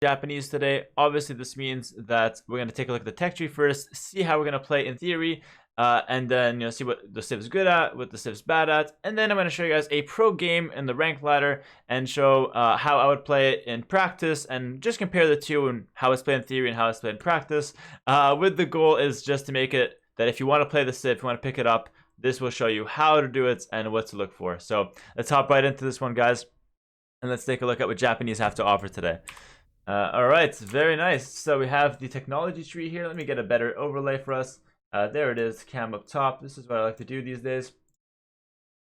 Japanese today. Obviously, this means that we're going to take a look at the tech tree first, see how we're going to play in theory, and then see what the civ's good at, what the civ's bad at, and then I'm going to show you guys a pro game in the rank ladder and show how I would play it in practice, and just compare the two and how it's played in theory and how it's played in practice. With the goal is just to make it that if you want to play the civ, if you want to pick it up, this will show you how to do it and what to look for. So let's hop right into this one, guys, and let's take a look at what Japanese have to offer today. All right, very nice. So we have the technology tree here. Let me get a better overlay for us. There it is, cam up top. This is what I like to do these days.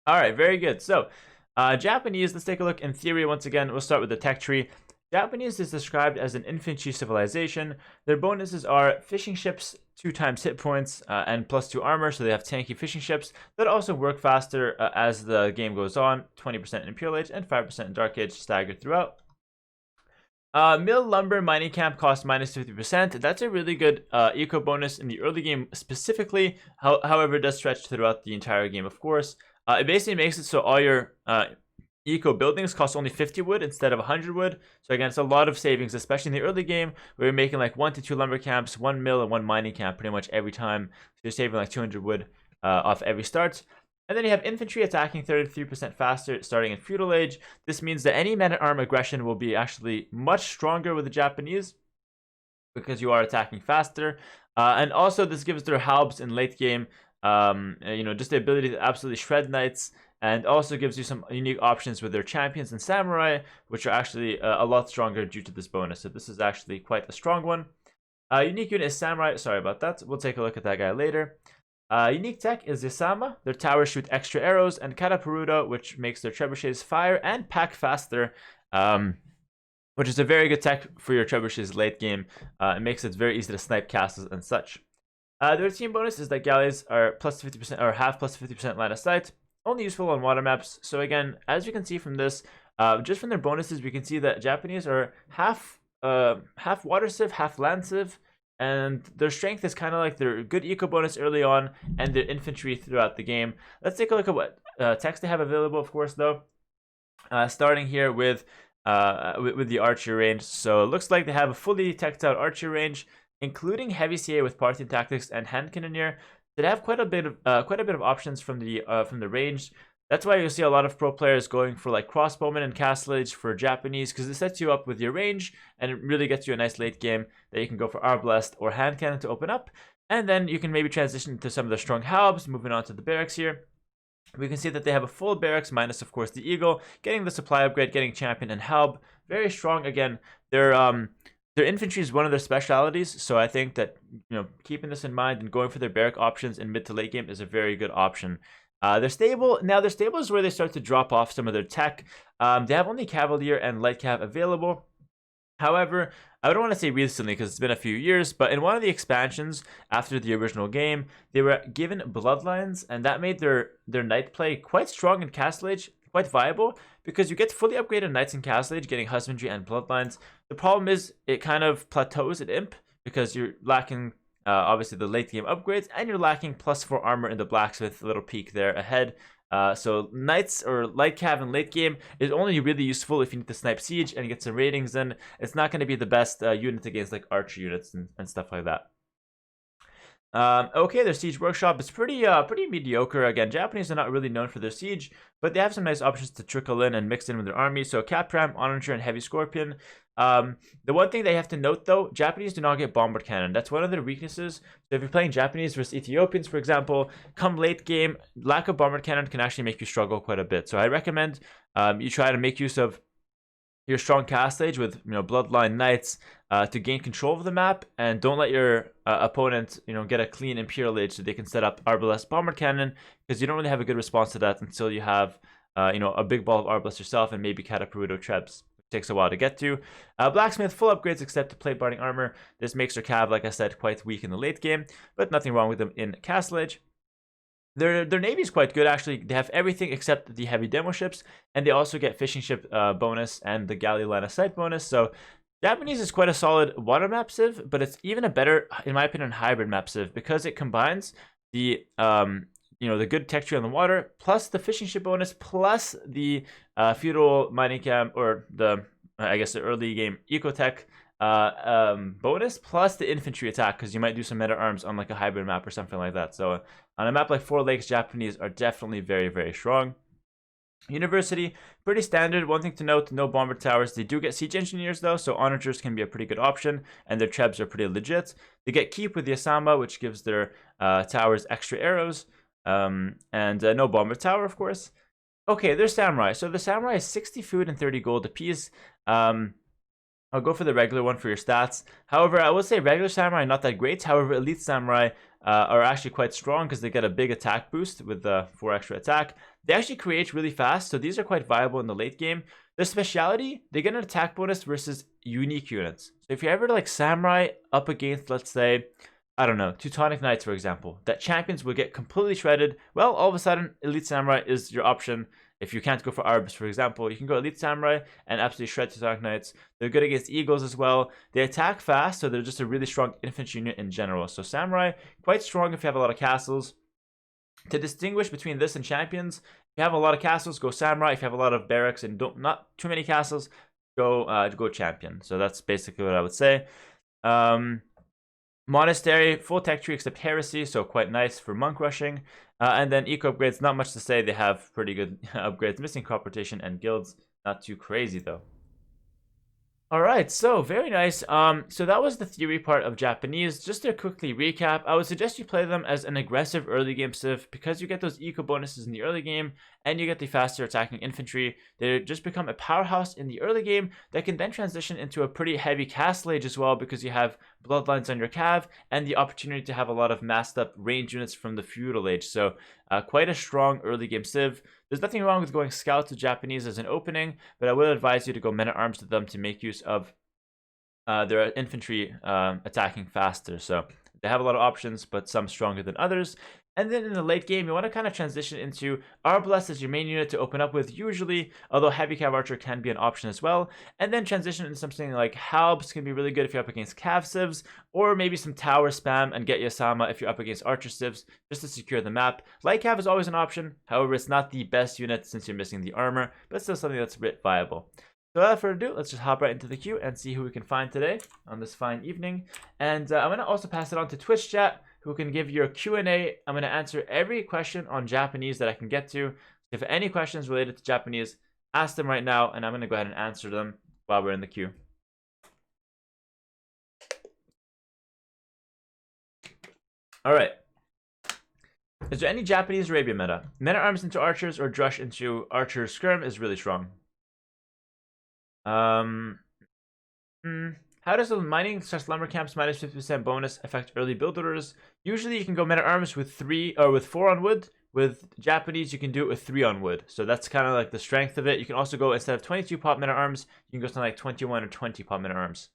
All right, very good. So Japanese, let's take a look in theory once again. We'll start with the tech tree. Japanese is described as an infantry civilization. Their bonuses are fishing ships, 2 times hit points, and +2 armor, so they have tanky fishing ships that also work faster as the game goes on, 20% in Imperial Age and 5% in Dark Age, staggered throughout. Mill lumber mining camp costs -50%. That's a really good eco bonus in the early game specifically. However, it does stretch throughout the entire game, of course. It basically makes it so all your eco buildings cost only 50 wood instead of 100 wood. So again, it's a lot of savings, especially in the early game where you're making like 1 to 2 lumber camps, 1 mill, and 1 mining camp pretty much every time. So you're saving like 200 wood off every start. And then you have infantry attacking 33% faster starting in Feudal Age. This means that any man-at-arm aggression will be actually much stronger with the Japanese because you are attacking faster. And also this gives their halbs in late game, just the ability to absolutely shred knights, and also gives you some unique options with their champions and samurai, which are actually a lot stronger due to this bonus. So this is actually quite a strong one. Unique unit is samurai. Sorry about that. We'll take a look at that guy later. Unique tech is Yasama. Their towers shoot extra arrows, and Katapuruda, which makes their trebuchets fire and pack faster, which is a very good tech for your trebuchets late game. It makes it very easy to snipe castles and such. Their team bonus is that galleys are +50% or have +50% line of sight, only useful on water maps. So again, as you can see from this, just from their bonuses, we can see that Japanese are half water civ, half land civ. And their strength is kind of like their good eco bonus early on and their infantry throughout the game. Let's take a look at what techs they have available, of course, though. Starting here with the archer range. So it looks like they have a fully teched out archer range, including heavy CA with Parthian tactics and hand cannoneer. They have quite a bit of options from the range. That's why you'll see a lot of pro players going for like crossbowmen and castle age for Japanese, because it sets you up with your range and it really gets you a nice late game that you can go for arbalest or hand cannon to open up, and then you can maybe transition to some of the strong halbs. Moving on to the barracks here, we can see that they have a full barracks minus of course the eagle, getting the supply upgrade, getting champion and halb, very strong. Again, their infantry is one of their specialities, so I think that keeping this in mind and going for their barrack options in mid to late game is a very good option. They're stable. Now, their stable is where they start to drop off some of their tech. They have only Cavalier and Light Cav available. However, I don't want to say recently because it's been a few years, but in one of the expansions after the original game, they were given Bloodlines, and that made their knight play quite strong in Castle Age, quite viable, because you get fully upgraded knights in Castle Age, getting Husbandry and Bloodlines. The problem is it kind of plateaus at Imp because you're lacking obviously the late game upgrades, and you're lacking +4 armor in the blacksmith, little peak there ahead. So knights or light cav in late game is only really useful if you need to snipe siege and get some ratings in. It's not going to be the best unit against like archer units and stuff like that. Okay, their siege workshop is pretty mediocre. Again, Japanese are not really known for their siege, but they have some nice options to trickle in and mix in with their army. So Capram, Onager, and Heavy Scorpion. The one thing they have to note though, Japanese do not get bombard cannon. That's one of their weaknesses. So if you're playing Japanese versus Ethiopians, for example, come late game, lack of bombard cannon can actually make you struggle quite a bit. So I recommend you try to make use of your strong cast age with bloodline knights to gain control of the map, and don't let your opponent get a clean Imperial Age so they can set up Arbalest bombard cannon, because you don't really have a good response to that until you have a big ball of Arbalest yourself and maybe Katapurudo Trebs. It takes a while to get to. Blacksmith, full upgrades except to plate barding armor. This makes their cav, like I said, quite weak in the late game, but nothing wrong with them in Castle Age. Their navy is quite good, actually. They have everything except the heavy demo ships, and they also get fishing ship bonus and the galley line of sight bonus. So Japanese is quite a solid water map civ, but it's even a better, in my opinion, hybrid map civ, because it combines the the good texture on the water plus the fishing ship bonus plus the feudal mining camp, or the I guess the early game ecotech bonus plus the infantry attack, because you might do some meta arms on like a hybrid map or something like that. So on a map like Four Lakes, Japanese are definitely very, very strong. University, pretty standard. One thing to note, no bomber towers. They do get siege engineers though, so onagers can be a pretty good option, and their trebs are pretty legit. They get keep with the Asama, which gives their towers extra arrows, and no bomber tower, of course. Okay, there's samurai. So the samurai is 60 food and 30 gold apiece. I'll go for the regular one for your stats. However, I will say regular samurai not that great. However, elite samurai are actually quite strong because they get a big attack boost with the 4 extra attack. They actually create really fast, so these are quite viable in the late game. Their speciality, they get an attack bonus versus unique units. So if you ever like samurai up against, let's say, I don't know, Teutonic Knights, for example, that champions will get completely shredded. Well, all of a sudden, elite samurai is your option. If you can't go for Arbs, for example, you can go Elite Samurai and absolutely shred Teutonic Knights. They're good against Eagles as well. They attack fast, so they're just a really strong infantry unit in general. So Samurai, quite strong if you have a lot of castles. To distinguish between this and Champions, if you have a lot of castles, go Samurai. If you have a lot of barracks and not too many castles, go Champion. So that's basically what I would say. Monastery, full tech tree except heresy, so quite nice for monk rushing. And then eco upgrades, not much to say. They have pretty good upgrades. Missing crop rotation and guilds, not too crazy though. All right, so very nice. So that was the theory part of Japanese. Just to quickly recap, I would suggest you play them as an aggressive early game civ because you get those eco bonuses in the early game and you get the faster attacking infantry. They just become a powerhouse in the early game that can then transition into a pretty heavy castle age as well because you have bloodlines on your cav and the opportunity to have a lot of massed up range units from the feudal age. So quite a strong early game civ. There's nothing wrong with going scout to Japanese as an opening, but I would advise you to go men at arms to them to make use of their infantry attacking faster. So they have a lot of options, but some stronger than others. And then in the late game, you want to kind of transition into Arbalest as your main unit to open up with usually, although Heavy Cav Archer can be an option as well. And then transition into something like Halbs can be really good if you're up against Cav civs, or maybe some tower spam and get Yasama if you're up against Archer civs, just to secure the map. Light Cav is always an option, however it's not the best unit since you're missing the armor, but still something that's a bit viable. So without further ado, let's just hop right into the queue and see who we can find today on this fine evening. And I'm going to also pass it on to Twitch chat, who can give your Q&A. I'm going to answer every question on Japanese that I can get to. If any questions related to Japanese, ask them right now, and I'm going to go ahead and answer them while we're in the queue. All right. Is there any Japanese Arabia meta? Meta arms into archers or drush into archer skirm is really strong. How does the mining / lumber camps minus 50% bonus affect early builders? Usually you can go meta arms with 4 on wood. With Japanese, you can do it with 3 on wood. So that's kind of like the strength of it. You can also go, instead of 22 pop meta arms, you can go something like 21 or 20 pop meta arms.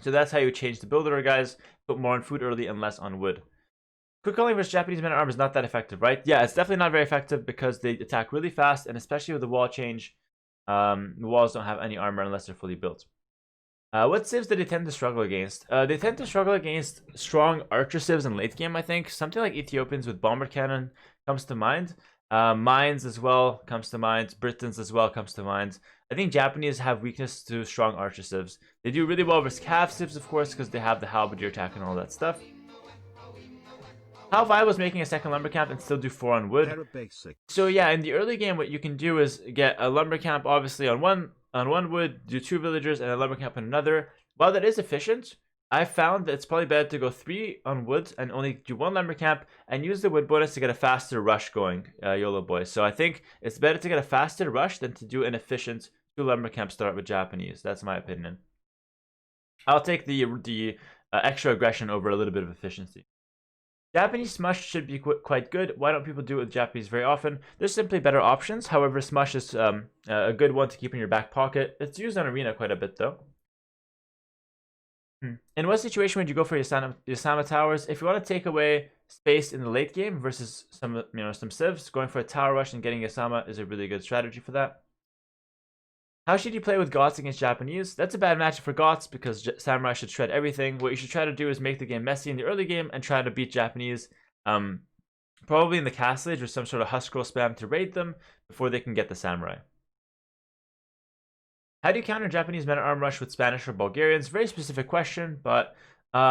So that's how you change the builder, guys. Put more on food early and less on wood. Quick calling versus Japanese meta arm is not that effective, right? Yeah, it's definitely not very effective because they attack really fast, and especially with the wall change, the walls don't have any armor unless they're fully built. What civs do they tend to struggle against? They tend to struggle against strong archer civs in late game, I think. Something like Ethiopians with bomber cannon comes to mind. Mines as well comes to mind. Britons as well comes to mind. I think Japanese have weakness to strong archer civs. They do really well versus cav civs, of course, because they have the halberdier attack and all that stuff. How viable is making a second lumber camp and still do 4 on wood? So yeah, in the early game, what you can do is get a lumber camp, obviously on one wood, do 2 villagers, and a lumber camp on another. While that is efficient, I found that it's probably better to go 3 on wood and only do 1 lumber camp and use the wood bonus to get a faster rush going, YOLO boys. So I think it's better to get a faster rush than to do an efficient 2 lumber camp start with Japanese. That's my opinion. I'll take the extra aggression over a little bit of efficiency. Japanese Smush should be quite good. Why don't people do it with Japanese very often? There's simply better options. However, Smush is a good one to keep in your back pocket. It's used on Arena quite a bit, though. In what situation would you go for Yasama towers? If you want to take away space in the late game versus some civs, going for a tower rush and getting Yasama is a really good strategy for that. How should you play with Goths against Japanese? That's a bad matchup for Goths because Samurai should shred everything. What you should try to do is make the game messy in the early game and try to beat Japanese, probably in the castle age with some sort of husk scroll spam to raid them before they can get the Samurai. How do you counter Japanese men-at-arm rush with Spanish or Bulgarians? Very specific question, but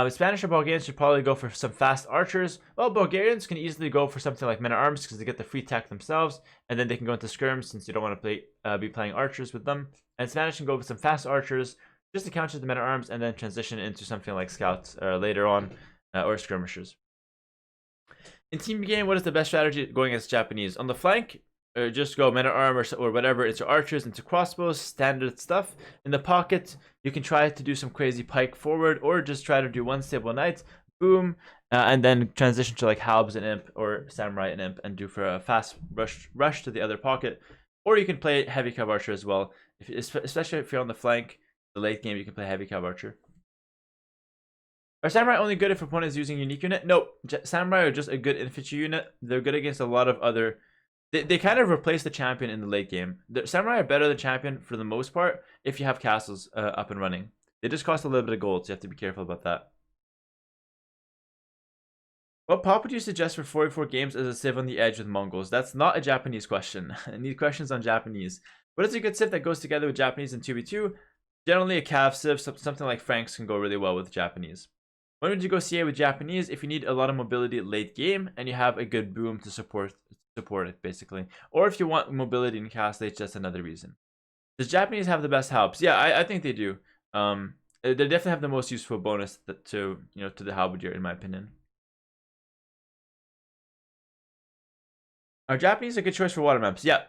Spanish or Bulgarians should probably go for some fast archers. Well, Bulgarians can easily go for something like men-at-arms because they get the free tech themselves, and then they can go into skirms since you don't want to be playing archers with them. And Spanish can go with some fast archers just to counter the men-at-arms and then transition into something like scouts later on or skirmishers. In team game, what is the best strategy going against Japanese? On the flank, or just go men-at-arm or whatever into archers, into crossbows, standard stuff. In the pocket, you can try to do some crazy pike forward, or just try to do one stable knight, boom, and then transition to like halbs and imp, or samurai and imp, and do for a fast rush to the other pocket. Or you can play heavy cav archer as well, especially if you're on the flank. The late game, you can play heavy cav archer. Are samurai only good if opponent is using unique unit? No, samurai are just a good infantry unit. They're good against a lot of other. They kind of replace the champion in the late game. The samurai are better than champion for the most part if you have castles up and running. They just cost a little bit of gold, so you have to be careful about that. What pop would you suggest for 44 games as a civ on the edge with Mongols? That's not a Japanese question. I need questions on Japanese. What is a good civ that goes together with Japanese in 2v2? Generally a cav civ, something like Franks can go really well with Japanese. When would you go CA with Japanese? If you need a lot of mobility late game and you have a good boom to support it, basically. Or if you want mobility in castlades, that's another reason. Does Japanese have the best helps? Yeah, I think they do. They definitely have the most useful bonus to the halberdier, in my opinion. Are Japanese a good choice for water maps? Yeah,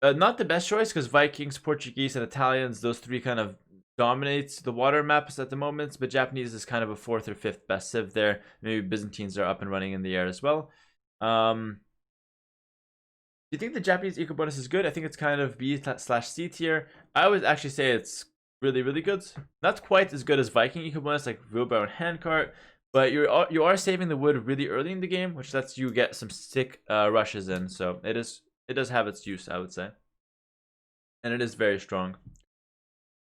not the best choice because Vikings, Portuguese, and Italians, those three kind of dominates the water maps at the moment, but Japanese is kind of a 4th or 5th best civ there. Maybe Byzantines are up and running in the air as well. Do you think the Japanese eco bonus is good? I think it's kind of B/C tier. I would actually say it's really, really good. Not quite as good as Viking eco bonus like wheelbarrow and handcart, but you are saving the wood really early in the game, which lets you get some sick rushes in. So it does have its use, I would say, and it is very strong.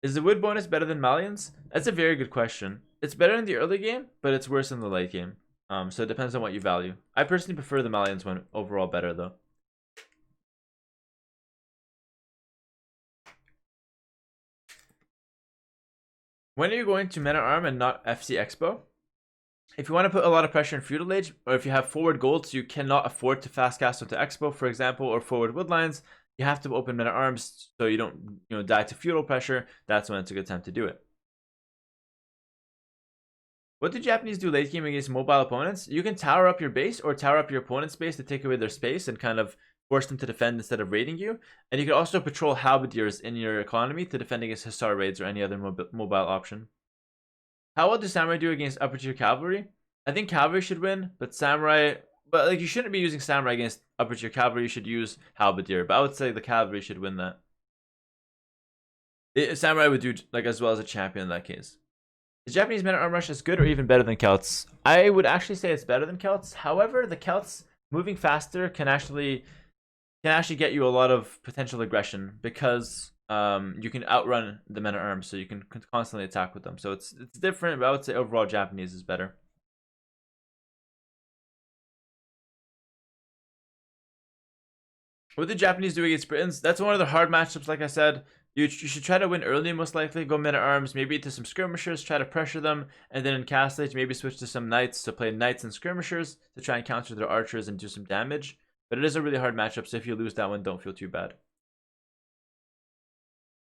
Is the wood bonus better than Malians? That's a very good question. It's better in the early game, but it's worse in the late game. So it depends on what you value. I personally prefer the Malians one overall better though. When are you going to Men-at-Arm and not FC Expo? If you want to put a lot of pressure in Feudal Age, or if you have forward golds you cannot afford to fast cast into Expo, for example, or forward woodlines, you have to open Men-at-Arms so you don't die to feudal pressure. That's when it's a good time to do it. What do Japanese do late game against mobile opponents? You can tower up your base or tower up your opponent's base to take away their space and kind of force them to defend instead of raiding you. And you can also patrol halberdiers in your economy to defend against Hussar raids or any other mobile option. How well do samurai do against upper tier cavalry? I think cavalry should win, but samurai... But like you shouldn't be using samurai against upper tier cavalry. You should use halberdier. But I would say the cavalry should win that. Samurai would do like as well as a champion in that case. Is Japanese men-at-arm rush as good or even better than Celts? I would actually say it's better than Celts. However, the Celts moving faster can actually get you a lot of potential aggression because you can outrun the men-at-arms, so you can constantly attack with them. So it's different, but I would say overall Japanese is better. What did Japanese do against Britons? That's one of the hard matchups, like I said. You should try to win early, most likely. Go men-at-arms, maybe to some skirmishers, try to pressure them. And then in Castle Age, maybe switch to some knights to play knights and skirmishers to try and counter their archers and do some damage. But it is a really hard matchup, so if you lose that one, don't feel too bad.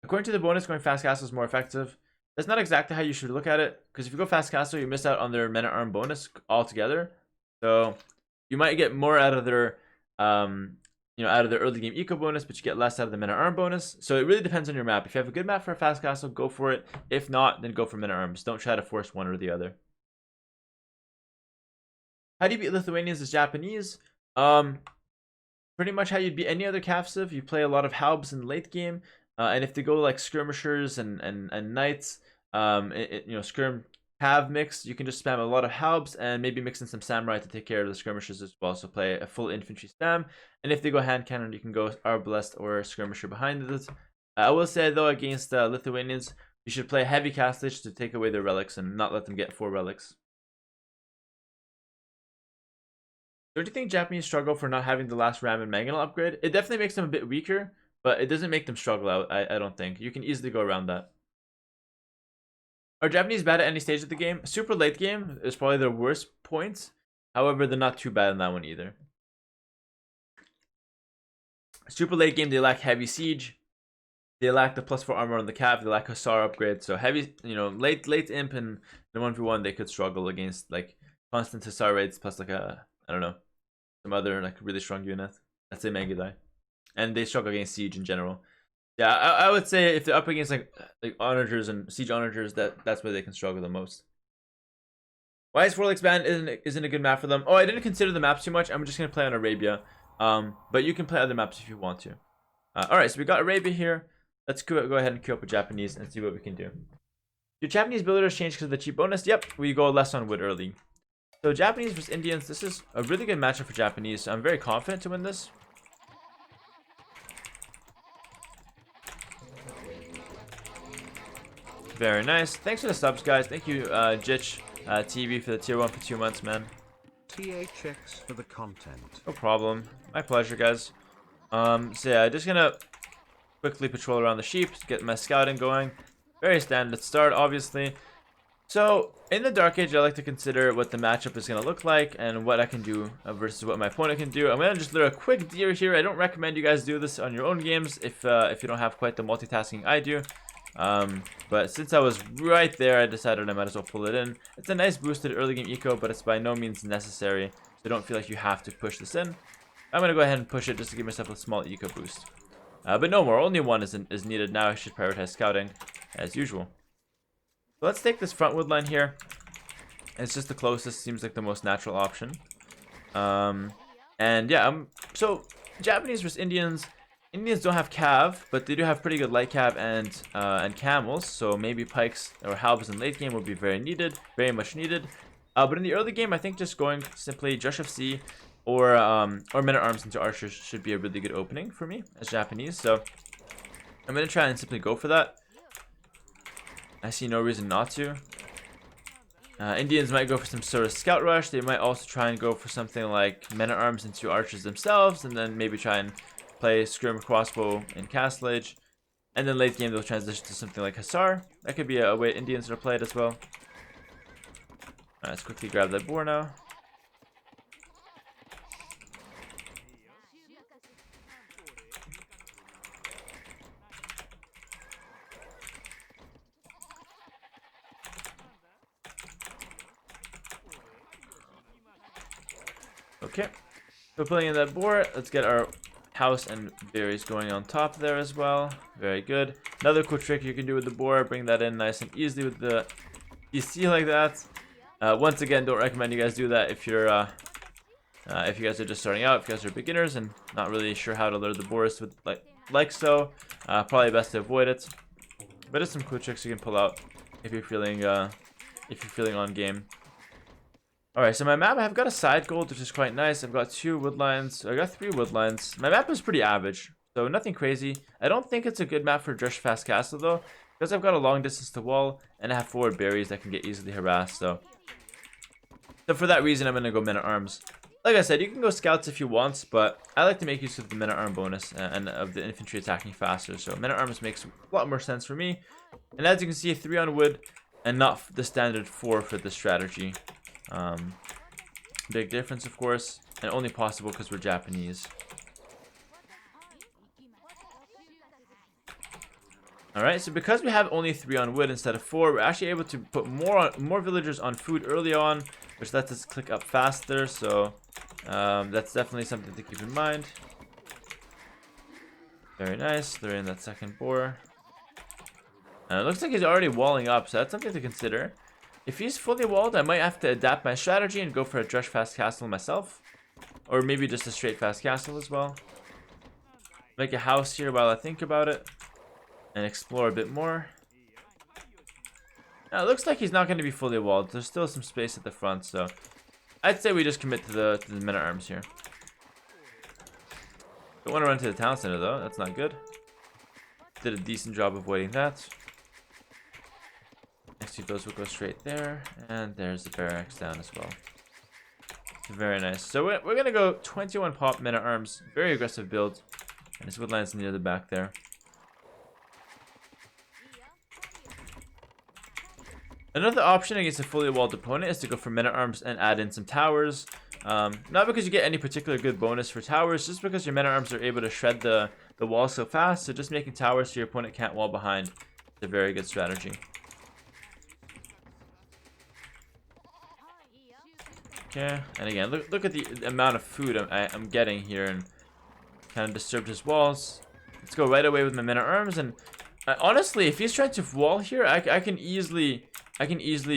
According to the bonus, going fast castle is more effective. That's not exactly how you should look at it, because if you go fast castle, you miss out on their men-at-arm bonus altogether. So you might get more out of their out of the early game eco bonus, but you get less out of the men-at-arm bonus. So it really depends on your map. If you have a good map for a fast castle, go for it. If not, then go for men-at-arms. Don't try to force one or the other. How do you beat Lithuanians as Japanese? Pretty much how you'd beat any other cav civ. You play a lot of halbs in late game, and if they go like skirmishers and knights, skirm have mix, you can just spam a lot of halbs and maybe mix in some samurai to take care of the skirmishers as well. So play a full infantry spam, and if they go hand cannon, you can go arbalest or skirmisher behind it. I will say though, against Lithuanians, you should play heavy castlage to take away their relics and not let them get 4 relics. Don't you think Japanese struggle for not having the last Ram and Mangonel upgrade? It definitely makes them a bit weaker, but it doesn't make them struggle out. I don't think you can easily go around that. Are Japanese bad at any stage of the game? Super late game is probably their worst points. However, they're not too bad in that one either. Super late game, they lack heavy siege. They lack the +4 armor on the cap. They lack Hussar upgrade. So heavy, late imp in the 1v1, they could struggle against like constant Hussar raids plus like I don't know, some other like really strong unit. Let's say Megidai. And they struggle against siege in general. Yeah, I would say if they're up against like onagers and siege onagers, that's where they can struggle the most. Why is Warlick's Band isn't a good map for them? Oh, I didn't consider the maps too much. I'm just gonna play on Arabia. But you can play other maps if you want to. Alright, so we got Arabia here. Let's go ahead and queue up a Japanese and see what we can do. Do Japanese builders change because of the cheap bonus? Yep, we go less on wood early. So Japanese versus Indians, this is a really good matchup for Japanese. So I'm very confident to win this. Very nice. Thanks for the subs, guys. Thank you, Jitch TV for the tier 1 for 2 months, man. THX for the content. No problem. My pleasure, guys. So yeah, just gonna quickly patrol around the sheep, get my scouting going. Very standard start, obviously. So in the Dark Age, I like to consider what the matchup is gonna look like and what I can do versus what my opponent can do. I'm gonna just lure a quick deer here. I don't recommend you guys do this on your own games if you don't have quite the multitasking I do. But since I was right there, I decided I might as well pull it in. It's a nice boosted early game eco, but it's by no means necessary, so don't feel like you have to push this in. I'm gonna go ahead and push it just to give myself a small eco boost. But no more, only one is needed now. I should prioritize scouting as usual. So let's take this front wood line here. It's just the closest, seems like the most natural option. And yeah, so Japanese versus Indians. Indians don't have cav, but they do have pretty good light cav and camels. So maybe pikes or halbs in late game will be very much needed. But in the early game, I think just going simply Josh FC or men at arms into archers should be a really good opening for me as Japanese. So I'm gonna try and simply go for that. I see no reason not to. Indians might go for some sort of scout rush. They might also try and go for something like men at arms into archers themselves, and then maybe try and play scrim crossbow and castlage, and then late game they'll transition to something like Hussar. That could be a way Indians are played as well. Let's quickly grab that boar now. Okay, so putting in that boar, let's get our house and berries going on top there as well. Very good. Another cool trick you can do with the boar, bring that in nice and easily with the PC like that. Once again, don't recommend you guys do that if you guys are just starting out, if you guys are beginners and not really sure how to lure the boars with like so. Probably best to avoid it. But there's some cool tricks you can pull out if you're feeling on game. Alright, so my map, I've got a side gold, which is quite nice. I've got 2 wood lines. I got 3 wood lines. My map is pretty average, so nothing crazy. I don't think it's a good map for Drush Fast Castle, though, because I've got a long distance to wall, and I have 4 berries that can get easily harassed, so for that reason, I'm going to go men at arms. Like I said, you can go scouts if you want, but I like to make use of the men at arm bonus and of the infantry attacking faster, so men at arms makes a lot more sense for me. And as you can see, 3 on wood, and not the standard 4 for this strategy. Big difference, of course, and only possible because we're Japanese. Alright, so because we have only 3 on wood instead of 4, we're actually able to put more villagers on food early on, which lets us click up faster, so that's definitely something to keep in mind. Very nice, they're in that second boar. It looks like he's already walling up, so that's something to consider. If he's fully walled, I might have to adapt my strategy and go for a Drush Fast Castle myself. Or maybe just a straight Fast Castle as well. Make a house here while I think about it. And explore a bit more. Now, it looks like he's not going to be fully walled. There's still some space at the front, so I'd say we just commit to the men at arms here. Don't want to run to the town center, though. That's not good. Did a decent job avoiding that. Next to those will go straight there, and there's the barracks down as well. Very nice. So we're gonna go 21 pop men at arms, very aggressive build. And his wood line's near the back there. Another option against a fully walled opponent is to go for men-at-arms and add in some towers. Not because you get any particular good bonus for towers, just because your men-at-arms are able to shred the wall so fast. So just making towers so your opponent can't wall behind is a very good strategy. Okay, and again, look at the amount of food I'm getting here, and kind of disturbed his walls. Let's go right away with my men-at-arms, and honestly, if he's trying to wall here, I can easily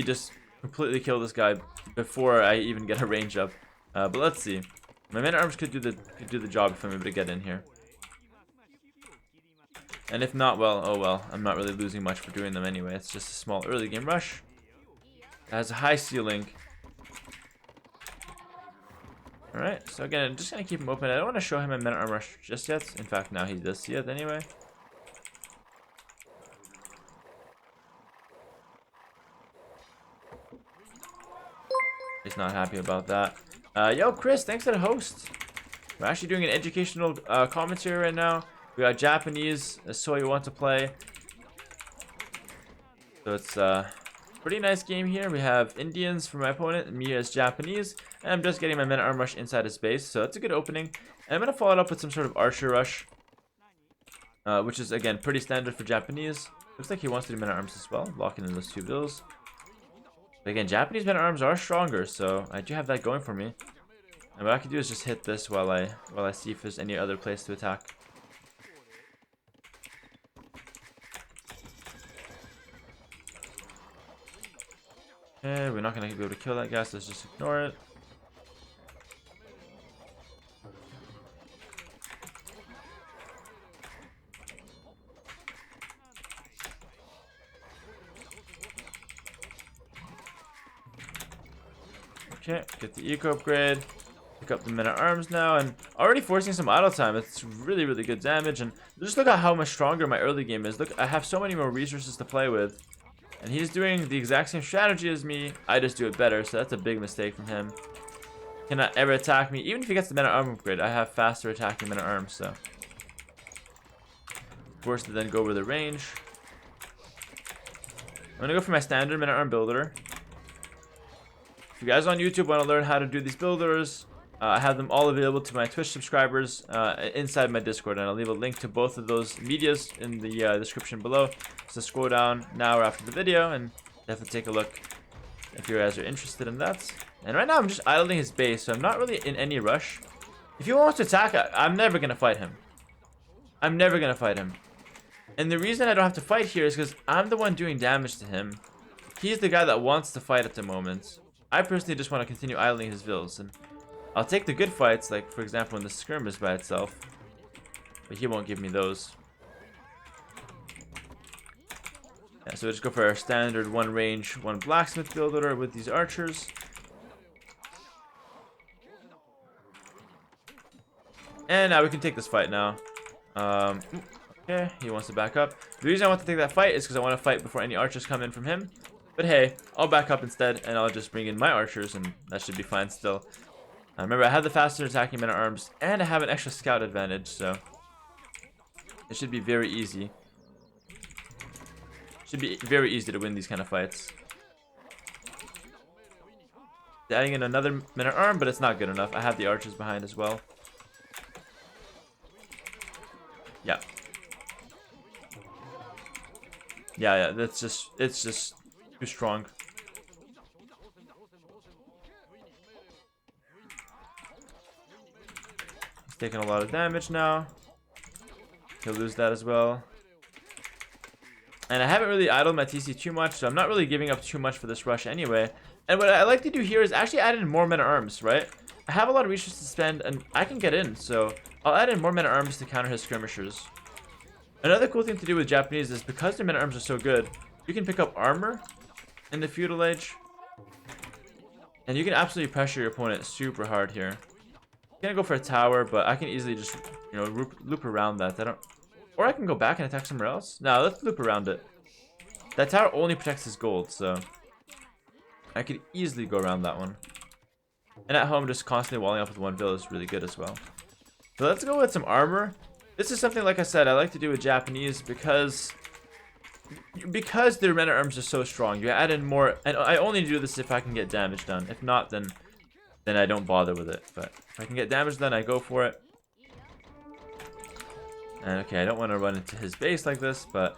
just completely kill this guy before I even get a range up. But let's see. My men-at-arms could do the job if I'm able to get in here. And if not, well, oh well. I'm not really losing much for doing them anyway. It's just a small early game rush. It has a high ceiling. Alright, so again, I'm just gonna keep him open. I don't want to show him a men-at-arm rush just yet. In fact, now he does see it anyway. He's not happy about that. Yo, Chris, thanks to the host. We're actually doing an educational commentary right now. We got Japanese, so you want to play. So it's pretty nice game here. We have Indians for my opponent, and me as Japanese. And I'm just getting my men-at-arm rush inside his base, so that's a good opening. And I'm going to follow it up with some sort of archer rush, which is, again, pretty standard for Japanese. Looks like he wants to do men-at-arms as well, locking in those two bills. But again, Japanese men-at-arms are stronger, so I do have that going for me. And what I can do is just hit this while I see if there's any other place to attack. Okay, we're not going to be able to kill that guy, so let's just ignore it. Okay, get the eco upgrade. Pick up the men-at-arms now, and already forcing some idle time. It's really, really good damage, and just look at how much stronger my early game is. Look, I have so many more resources to play with. And he's doing the exact same strategy as me. I just do it better, so that's a big mistake from him. Cannot ever attack me. Even if he gets the men-at-arm upgrade, I have faster attacking men-at-arms, so. Forced to then go over the range. I'm gonna go for my standard men-at-arm builder. If you guys on YouTube want to learn how to do these builders, I have them all available to my Twitch subscribers inside my Discord, and I'll leave a link to both of those medias in the description below. So scroll down now or after the video and definitely take a look if you guys are interested in that. And right now I'm just idling his base, so I'm not really in any rush. If he wants to attack, I'm never going to fight him. I'm never going to fight him. And the reason I don't have to fight here is because I'm the one doing damage to him. He's the guy that wants to fight at the moment. I personally just want to continue idling his vills, and I'll take the good fights, like for example in the skirmish by itself, but he won't give me those. Yeah, so we'll just go for our standard one range, one blacksmith builder with these archers. And now we can take this fight now. Okay, he wants to back up. The reason I want to take that fight is because I want to fight before any archers come in from him. But hey, I'll back up instead, and I'll just bring in my archers, and that should be fine still. Remember, I have the faster attacking men-at-arms, and I have an extra scout advantage, so it should be very easy. Should be very easy to win these kind of fights. Adding in another men-at-arm, but it's not good enough. I have the archers behind as well. Yeah. Yeah, it's just too strong. He's taking a lot of damage now. He'll lose that as well. And I haven't really idled my TC too much, so I'm not really giving up too much for this rush anyway. And what I like to do here is actually add in more men-at-arms, right? I have a lot of resources to spend, and I can get in, so I'll add in more men-at-arms to counter his skirmishers. Another cool thing to do with Japanese is because their men-at-arms are so good, you can pick up armor in the feudal age, and you can absolutely pressure your opponent super hard here. I'm gonna go for a tower, but I can easily just, you know, loop around that. Or I can go back and attack somewhere else. No, let's loop around it. That tower only protects his gold, so I could easily go around that one. And at home, just constantly walling up with one bill is really good as well. So let's go with some armor. This is something, like I said, I like to do with Japanese because their men-at-arms are so strong. You add in more, and I only do this if I can get damage done. If not, then I don't bother with it. But if I can get damage done, I go for it. And okay, I don't want to run into his base like this, but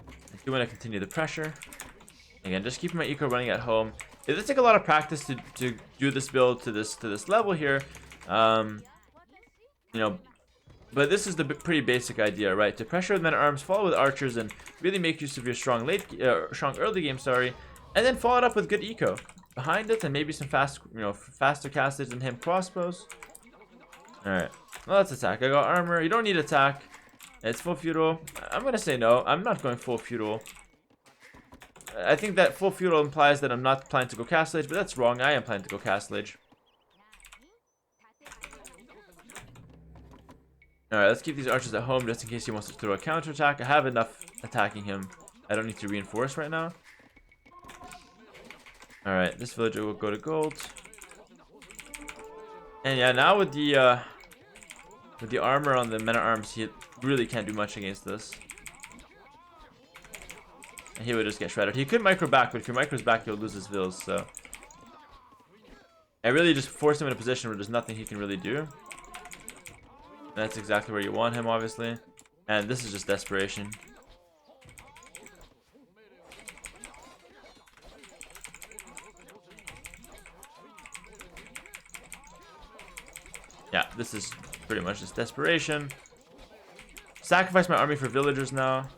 I do want to continue the pressure. Again, just keeping my eco running at home. It does take a lot of practice to do this build to this level here. You know, but this is the pretty basic idea, right? To pressure with men-at-arms, follow with archers, and really make use of your strong early game, and then follow it up with good eco behind it, and maybe some faster casters and him crossbows. All right, well, let's attack. I got armor. You don't need attack. It's full feudal. I'm gonna say no. I'm not going full feudal. I think that full feudal implies that I'm not planning to go castle age, but that's wrong. I am planning to go castle age. Alright, let's keep these archers at home just in case he wants to throw a counterattack. I have enough attacking him. I don't need to reinforce right now. Alright, this villager will go to gold. And yeah, now with the armor on the men-at-arms, he really can't do much against this. And he would just get shredded. He could micro back, but if he micros back, he'll lose his vills, so I really just force him in a position where there's nothing he can really do. That's exactly where you want him, obviously. And this is just desperation. Yeah, this is pretty much just desperation. Sacrifice my army for villagers now.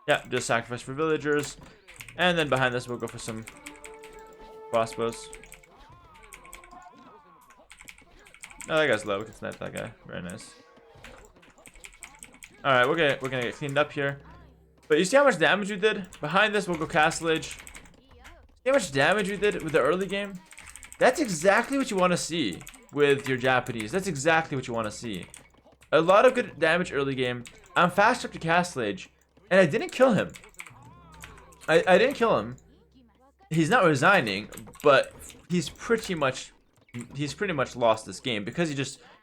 Yeah, just sacrifice for villagers. And then behind this, we'll go for some crossbows. Oh, that guy's low. We can snipe that guy. Very nice. Alright, we're gonna get cleaned up here. But you see how much damage we did? Behind this, we'll go castle age. See how much damage we did with the early game? That's exactly what you want to see with your Japanese. That's exactly what you want to see. A lot of good damage early game. I'm fast up to castle age. And I didn't kill him. I didn't kill him. He's not resigning, but he's pretty much lost this game because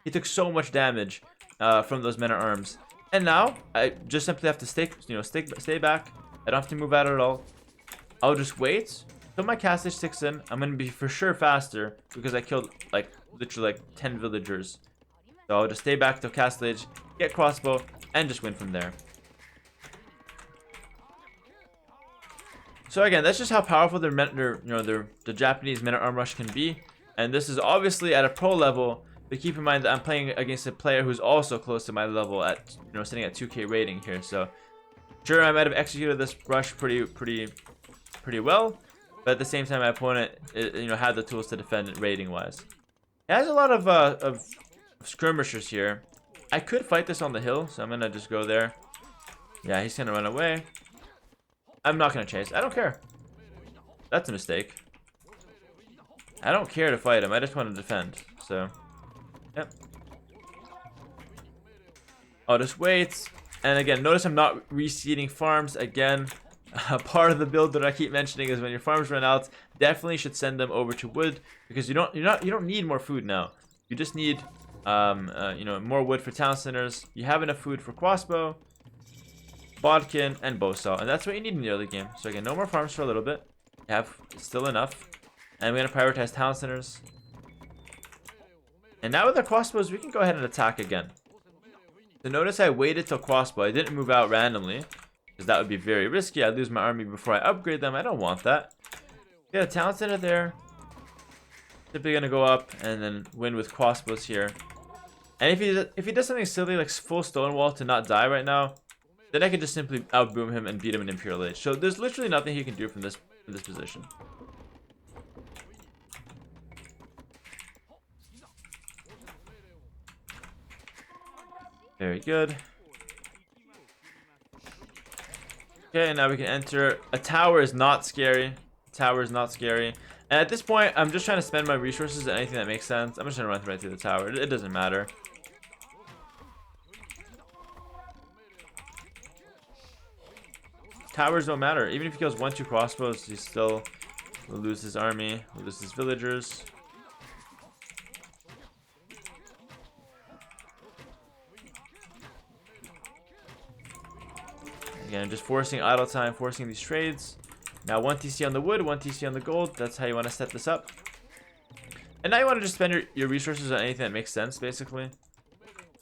he took so much damage from those men-at-arms. And now I just simply have to stay back. I don't have to move out at all. I'll just wait till my castle age sticks in. I'm gonna be for sure faster because I killed literally 10 villagers. So I'll just stay back till castle age, get crossbow, and just win from there. So again, that's just how powerful the Japanese men-at-arm rush can be. And this is obviously at a pro level, but keep in mind that I'm playing against a player who's also close to my level at sitting at 2K rating here. So sure, I might have executed this rush pretty well, but at the same time, my opponent had the tools to defend it rating wise. It has a lot of skirmishers here. I could fight this on the hill, so I'm gonna just go there. Yeah, he's gonna run away. I'm not gonna chase. I don't care. That's a mistake. I don't care to fight him. I just want to defend. So, yep. I'll just wait. And again, notice I'm not reseeding farms. Again, part of the build that I keep mentioning is when your farms run out, definitely should send them over to wood because you don't need more food now. You just need more wood for town centers. You have enough food for crossbow, bodkin, and bowsaw, and that's what you need in the early game. So again, no more farms for a little bit. You have still enough, and we're gonna prioritize town centers. And now with our crossbows, we can go ahead and attack again. So notice I waited till crossbow. I didn't move out randomly because that would be very risky. I lose my army before I upgrade them. I don't want that. Get a town center there. Simply gonna go up and then win with crossbows here. And if he does something silly like full stonewall to not die right now, then I can just simply outboom him and beat him in Imperial Age. So there's literally nothing he can do from this position. Very good. Okay, now we can enter. A tower is not scary. Tower is not scary. And at this point, I'm just trying to spend my resources on anything that makes sense. I'm just gonna run right through the tower. It doesn't matter. towers don't matter. Even if he kills 1-2 crossbows, he still will lose his army, will lose his villagers. Again, just forcing idle time, forcing these trades. Now 1 TC on the wood, 1 TC on the gold. That's how you want to set this up. And now you want to just spend your resources on anything that makes sense, basically.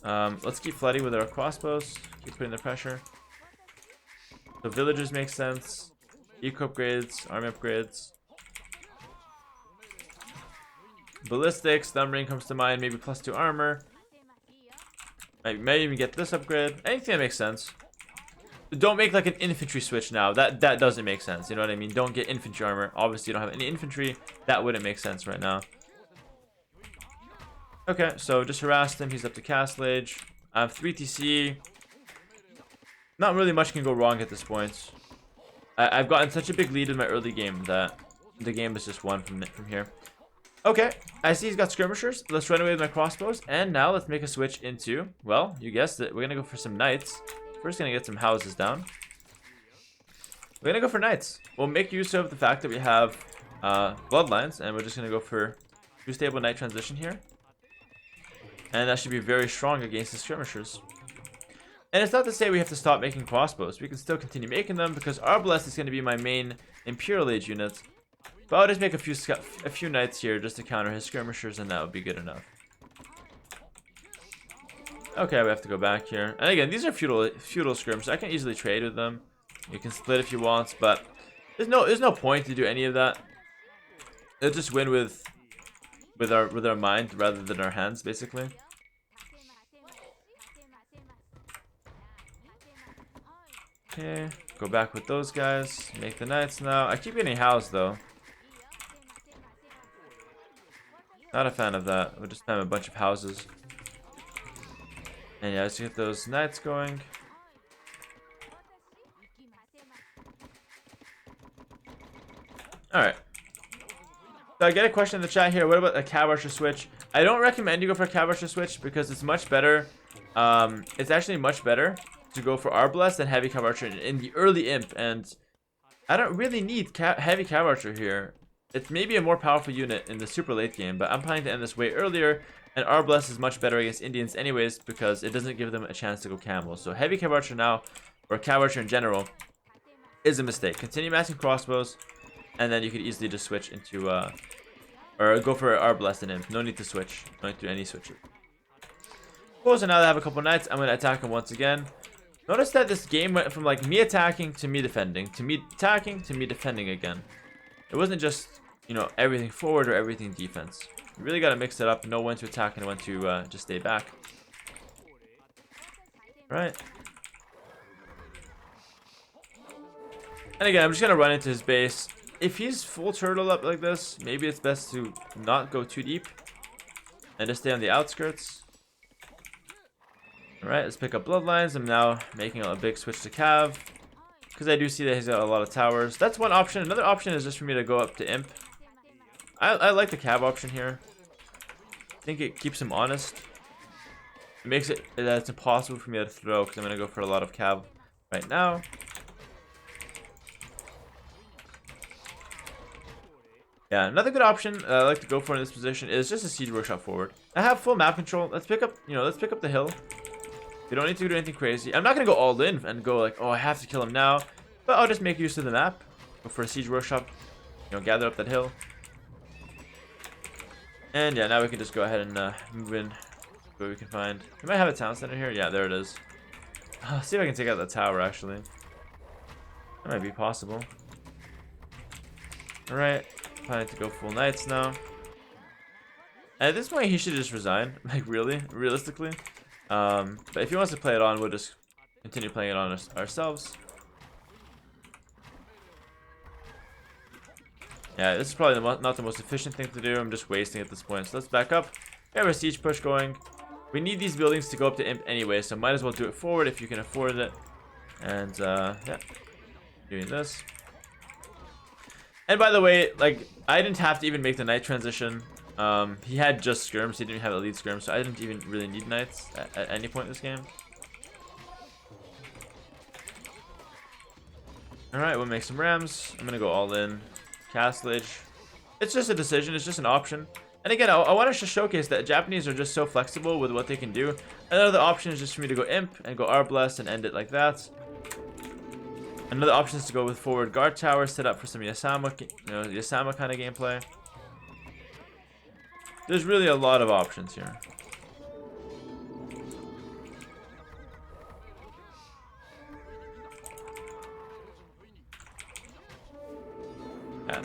Let's keep flooding with our crossbows. Keep putting the pressure. So villagers make sense. Eco upgrades, army upgrades. Ballistics, numbering comes to mind. Maybe +2 armor. Maybe even get this upgrade. Anything that makes sense. Don't make like an infantry switch now. That doesn't make sense. You know what I mean? Don't get infantry armor. Obviously, you don't have any infantry. That wouldn't make sense right now. Okay, so just harass him. He's up to Castle Age. I have 3 TC. Not really much can go wrong at this point. I've gotten such a big lead in my early game that the game is just won from here. Okay, I see he's got skirmishers. Let's run away with my crossbows. And now let's make a switch into, well, you guessed it. We're going to go for some knights. First, going to get some houses down. We're going to go for knights. We'll make use of the fact that we have bloodlines. And we're just going to go for 2 stable knight transition here. And that should be very strong against the skirmishers. And it's not to say we have to stop making crossbows. We can still continue making them because Arbalest is going to be my main Imperial Age unit. But I'll just make a few knights here just to counter his skirmishers, and that would be good enough. Okay, we have to go back here. And again, these are feudal skirmishers. I can easily trade with them. You can split if you want, but there's no point to do any of that. They'll just win with our mind rather than our hands, basically. Okay, go back with those guys. Make the knights now. I keep getting housed though. Not a fan of that. We'll just have a bunch of houses. And yeah, let's get those knights going. Alright. So I get a question in the chat here. What about a Cav Archer switch? I don't recommend you go for a Cav Archer switch because it's much better. It's actually much better to go for Arbalest than Heavy Cav Archer in the early Imp. And I don't really need Heavy Cav Archer here. It's maybe a more powerful unit in the super late game, but I'm planning to end this way earlier. And Arbalest is much better against Indians anyways because it doesn't give them a chance to go camel. So Heavy Cav Archer now, or Cav Archer in general, is a mistake. Continue massing crossbows, and then you could easily just switch into, or go for Arbalest and Imp. No need to switch. No need to do any switches. Cool, so now that I have a couple knights, I'm going to attack him once again. Notice that this game went from like me attacking to me defending, to me attacking to me defending again. It wasn't just, you know, everything forward or everything defense. You really got to mix it up, know when to attack and when to just stay back. Right. And again, I'm just going to run into his base. If he's full turtle up like this, maybe it's best to not go too deep and just stay on the outskirts. Alright, let's pick up bloodlines. I'm now making a big switch to Cav because I do see that he's got a lot of towers. That's one option. Another option is just for me to go up to Imp. I like the Cav option here. I think it keeps him honest. It makes it that it's impossible for me to throw because I'm going to go for a lot of Cav right now. Yeah, another good option I like to go for in this position is just a siege workshop forward. I have full map control. Let's pick up, let's pick up the hill. We don't need to do anything crazy. I'm not gonna go all in and go like, oh, I have to kill him now. But I'll just make use of the map. Go for a siege workshop. Gather up that hill. And yeah, now we can just go ahead and move in. What we can find. We might have a town center here. Yeah, there it is. I'll see if I can take out the tower actually. That might be possible. Alright. Planning to go full knights now. At this point, he should just resign. Like, really? Realistically. But if he wants to play it on, we'll just continue playing it on ourselves. Yeah, this is probably not the most efficient thing to do. I'm just wasting at this point. So let's back up. We have a siege push going. We need these buildings to go up to Imp anyway, so might as well do it forward if you can afford it. And, yeah. Doing this. And by the way, like, I didn't have to even make the knight transition. He had just skirms. He didn't have a lead skirm, so I didn't even really need knights at any point in this game. Alright, we'll make some Rams. I'm gonna go all in. Castle Age. It's just a decision, it's just an option. And again, I want to showcase that Japanese are just so flexible with what they can do. Another option is just for me to go Imp and go Arblast and end it like that. Another option is to go with forward guard tower, set up for some Yasama, Yasama kind of gameplay. There's really a lot of options here. Yeah.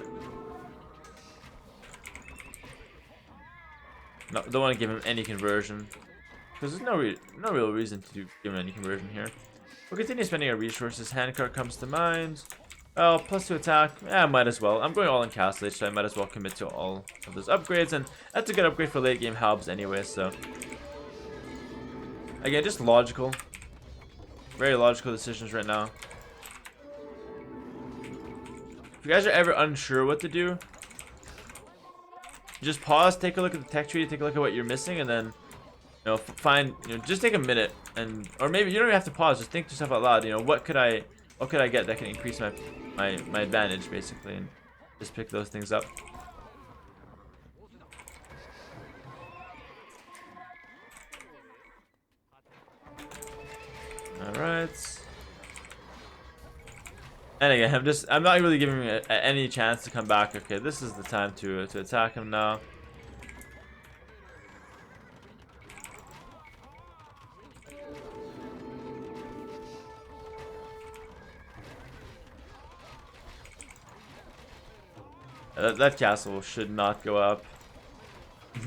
No, don't want to give him any conversion because there's no real reason to give him any conversion here. We'll continue spending our resources. Handcart comes to mind. Well, plus 2 attack. Yeah, might as well. I'm going all in Castle Age, so I might as well commit to all of those upgrades, and that's a good upgrade for late game Halbs anyway. So again, just logical, very logical decisions right now. If you guys are ever unsure what to do, just pause, take a look at the tech tree, take a look at what you're missing, and then just take a minute, and or maybe you don't even have to pause. Just think to yourself out loud. What could I get that can increase my advantage basically, and just pick those things up. All right. And again, I'm not really giving him any chance to come back. Okay, this is the time to attack him now. That castle should not go up.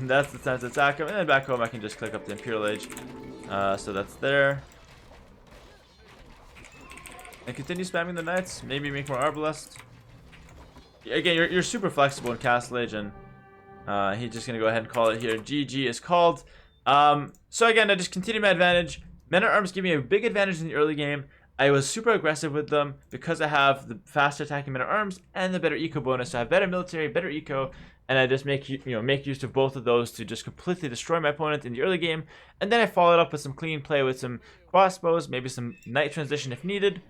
That's the time to attack him, and then back home I can just click up the Imperial Age. So that's there. And continue spamming the knights. Maybe make more Arbalest. Again, you're super flexible in Castle Age, and he's just gonna go ahead and call it here. GG is called. So again, I just continue my advantage. Men at Arms give me a big advantage in the early game. I was super aggressive with them because I have the faster attacking men at Arms and the better eco bonus. So I have better military, better eco, and I just make use of both of those to just completely destroy my opponent in the early game. And then I follow it up with some clean play with some crossbows, maybe some knight transition if needed.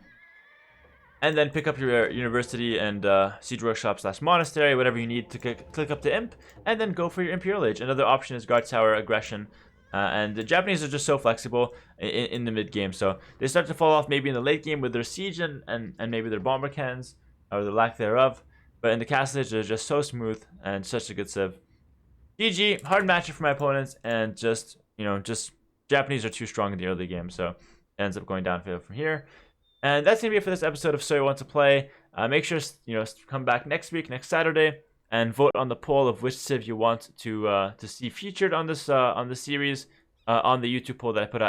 And then pick up your university and siege workshop / monastery, whatever you need to click up to Imp, and then go for your Imperial Age. Another option is guard tower aggression. And the Japanese are just so flexible in the mid game, so they start to fall off maybe in the late game with their siege and maybe their bomber cannons or the lack thereof. But in the Castle Age, they're just so smooth and such a good civ. GG, hard matchup for my opponents, and just Japanese are too strong in the early game, so it ends up going downfield from here. And that's gonna be it for this episode of So You Want to Play. Make sure come back next week, next Saturday, and vote on the poll of which civ you want to see featured on this series on the YouTube poll that I put out